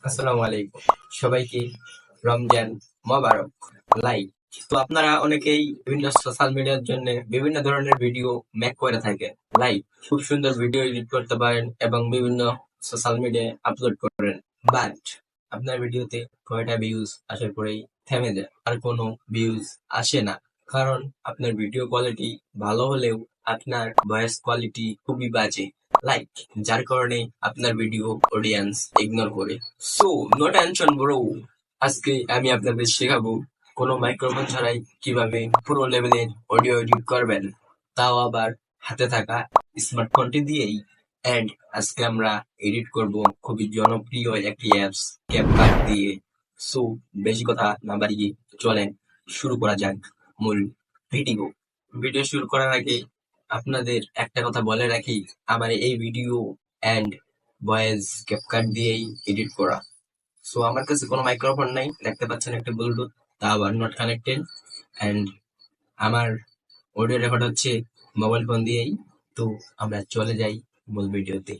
আসসালামু আলাইকুম সবাইকে রমজান মোবারক। লাইক তো আপনারা অনেকেই বিভিন্ন সোশ্যাল মিডিয়ার জন্য বিভিন্ন ধরনের ভিডিও মেক করে থাকেন। লাইক খুব সুন্দর ভিডিও এডিট করতে পারেন এবং বিভিন্ন সোশ্যাল মিডিয়ায় আপলোড করেন, বাট আপনার ভিডিওতে কয়টা ভিউজ আসার পরেই থেমে যায়, আর কোনো ভিউজ আসে না। কারণ আপনার ভিডিও কোয়ালিটি ভালো হলেও আপনার ভয়েস কোয়ালিটি খুবই বাজে। লাইক যার কারণে আপনার ভিডিও অডিয়েন্স ইগনোর করে। সো নো টেনশন ব্রো, আজকে আমি আপনাদের শেখাবো কোনো মাইক্রোফোন ছাড়াই কিভাবে প্রো লেভেলের অডিও এডিট করবেন, তাও আবার হাতে থাকা স্মার্টফোনটি দিয়েই। এন্ড আজকে আমরা এডিট করব খুবই জনপ্রিয় একটি অ্যাপস ক্যাপকাট দিয়ে। সো বেশি কথা না বাড়িয়ে চলেন শুরু করা যাক মূল ভিডিও। ভিডিও শুরু করার আগে আপনাদের একটা কথা বলে রাখি, আমার এই ভিডিও এন্ড ভয়েস ক্যাপকাট দিয়েই এডিট করা। সো আমার কাছে কোনো মাইক্রোফোন নাই, দেখতে পাচ্ছেন একটা ব্লুটুথ, তা আবার নট কানেক্টেড। এন্ড আমার অডিও রেকর্ড হচ্ছে মোবাইল ফোন দিয়েই। তো আমরা চলে যাই মূল ভিডিওতে।